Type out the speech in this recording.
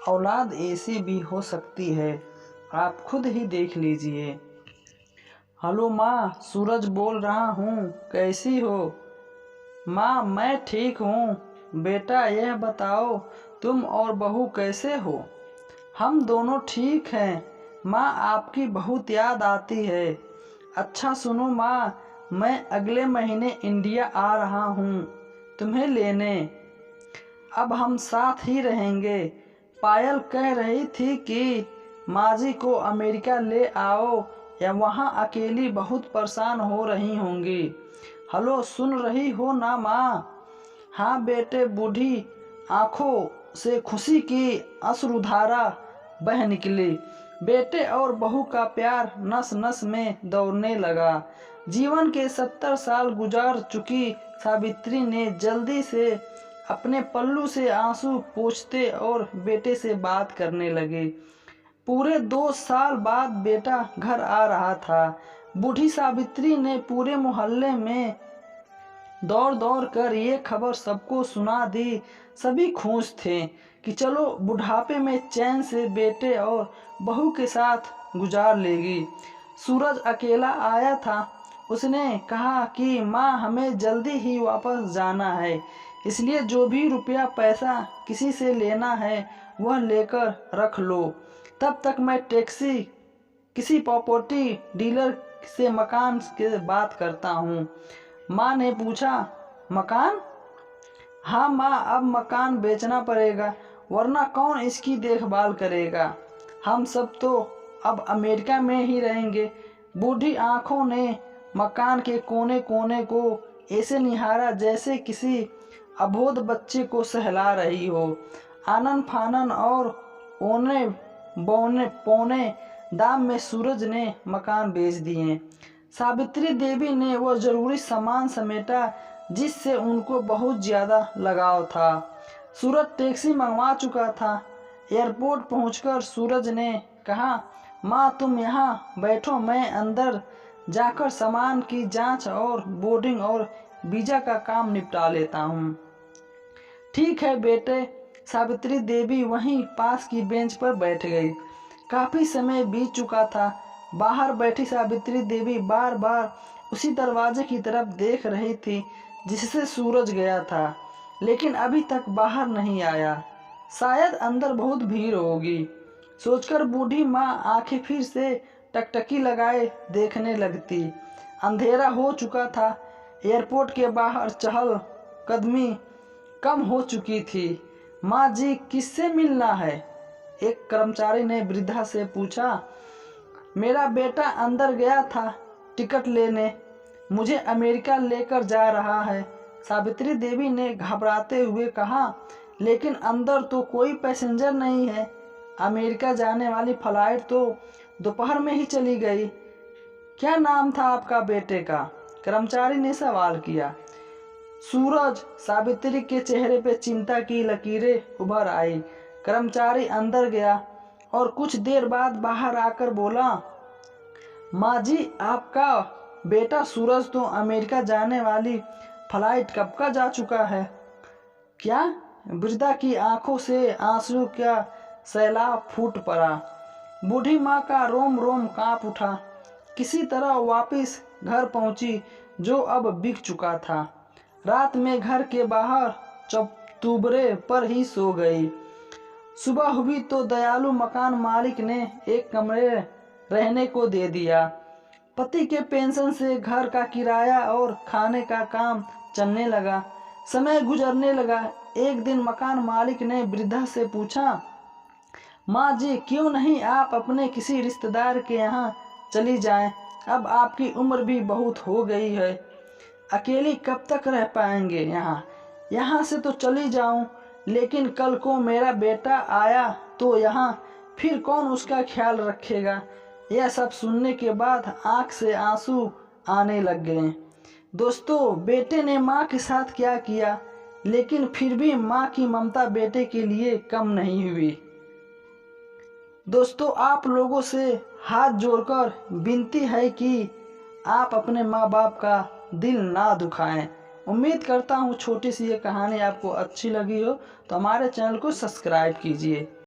औलाद ऐसी भी हो सकती है, आप खुद ही देख लीजिए। हेलो माँ, सूरज बोल रहा हूँ, कैसी हो? माँ मैं ठीक हूँ। बेटा यह बताओ तुम और बहू कैसे हो? हम दोनों ठीक हैं। माँ आपकी बहुत याद आती है। अच्छा सुनो माँ, मैं अगले महीने इंडिया आ रहा हूँ तुम्हें लेने। अब हम साथ ही रहेंगे। पायल कह रही थी कि माँ जी को अमेरिका ले आओ, या वहाँ अकेली बहुत परेशान हो रही होंगी। हेलो, सुन रही हो ना माँ? हाँ बेटे। बूढ़ी आंखों से खुशी की अश्रुधारा बह निकली। बेटे और बहू का प्यार नस नस में दौड़ने लगा। जीवन के 70 साल गुजार चुकी सावित्री ने जल्दी से अपने पल्लू से आंसू पोंछते और बेटे से बात करने लगी। पूरे 2 साल बाद बेटा घर आ रहा था। बूढ़ी सावित्री ने पूरे मोहल्ले में दौड़ दौड़ कर ये खबर सबको सुना दी। सभी खुश थे कि चलो बुढ़ापे में चैन से बेटे और बहू के साथ गुजार लेगी। सूरज अकेला आया था। उसने कहा कि माँ हमें जल्दी ही वापस जाना है, इसलिए जो भी रुपया पैसा किसी से लेना है वह लेकर रख लो। तब तक मैं टैक्सी किसी प्रॉपर्टी डीलर से मकान के बात करता हूँ। माँ ने पूछा, मकान? हाँ माँ, अब मकान बेचना पड़ेगा, वरना कौन इसकी देखभाल करेगा। हम सब तो अब अमेरिका में ही रहेंगे। बूढ़ी आंखों ने मकान के कोने कोने को ऐसे निहारा जैसे किसी अबोध बच्चे को सहला रही हो। आनन फानन और ओने बौने पौने दाम में सूरज ने मकान बेच दिए। सावित्री देवी ने वह जरूरी सामान समेटा जिससे उनको बहुत ज़्यादा लगाव था। सूरज टैक्सी मंगवा चुका था। एयरपोर्ट पहुंचकर सूरज ने कहा, माँ तुम यहाँ बैठो, मैं अंदर जाकर सामान की जांच और बोर्डिंग और वीज़ा का काम निपटा लेता हूँ। ठीक है बेटे। सावित्री देवी वहीं पास की बेंच पर बैठ गई। काफ़ी समय बीत चुका था। बाहर बैठी सावित्री देवी बार बार उसी दरवाजे की तरफ देख रही थी जिससे सूरज गया था, लेकिन अभी तक बाहर नहीं आया। शायद अंदर बहुत भीड़ होगी सोचकर बूढ़ी माँ आंखें फिर से टकटकी लगाए देखने लगती। अंधेरा हो चुका था। एयरपोर्ट के बाहर चहल कदमी कम हो चुकी थी। माँ जी किससे मिलना है? एक कर्मचारी ने वृद्धा से पूछा। मेरा बेटा अंदर गया था टिकट लेने, मुझे अमेरिका लेकर जा रहा है, सावित्री देवी ने घबराते हुए कहा। लेकिन अंदर तो कोई पैसेंजर नहीं है। अमेरिका जाने वाली फ्लाइट तो दोपहर में ही चली गई। क्या नाम था आपका बेटे का? कर्मचारी ने सवाल किया। सूरज। सावित्री के चेहरे पे चिंता की लकीरें उभर आई। कर्मचारी अंदर गया और कुछ देर बाद बाहर आकर बोला, माँ जी आपका बेटा सूरज तो अमेरिका जाने वाली फ्लाइट कब का जा चुका है। क्या? वृद्धा की आंखों से आंसू का सैलाब फूट पड़ा। बूढ़ी माँ का रोम रोम कांप उठा। किसी तरह वापस घर पहुंची जो अब बिक चुका था। रात में घर के बाहर चबूतरे पर ही सो गई। सुबह हुई तो दयालु मकान मालिक ने एक कमरे रहने को दे दिया। पति के पेंशन से घर का किराया और खाने का काम चलने लगा। समय गुजरने लगा। एक दिन मकान मालिक ने वृद्धा से पूछा, माँ जी क्यों नहीं आप अपने किसी रिश्तेदार के यहाँ चली जाएं? अब आपकी उम्र भी बहुत हो गई है, अकेली कब तक रह पाएंगे यहाँ? यहाँ से तो चली जाऊँ, लेकिन कल को मेरा बेटा आया तो यहाँ फिर कौन उसका ख्याल रखेगा? यह सब सुनने के बाद आँख से आंसू आने लग गए। दोस्तों, बेटे ने माँ के साथ क्या किया, लेकिन फिर भी माँ की ममता बेटे के लिए कम नहीं हुई। दोस्तों, आप लोगों से हाथ जोड़कर विनती है कि आप अपने माँ बाप का दिल ना दुखाएं। उम्मीद करता हूँ छोटी सी ये कहानी आपको अच्छी लगी हो, तो हमारे चैनल को सब्सक्राइब कीजिए।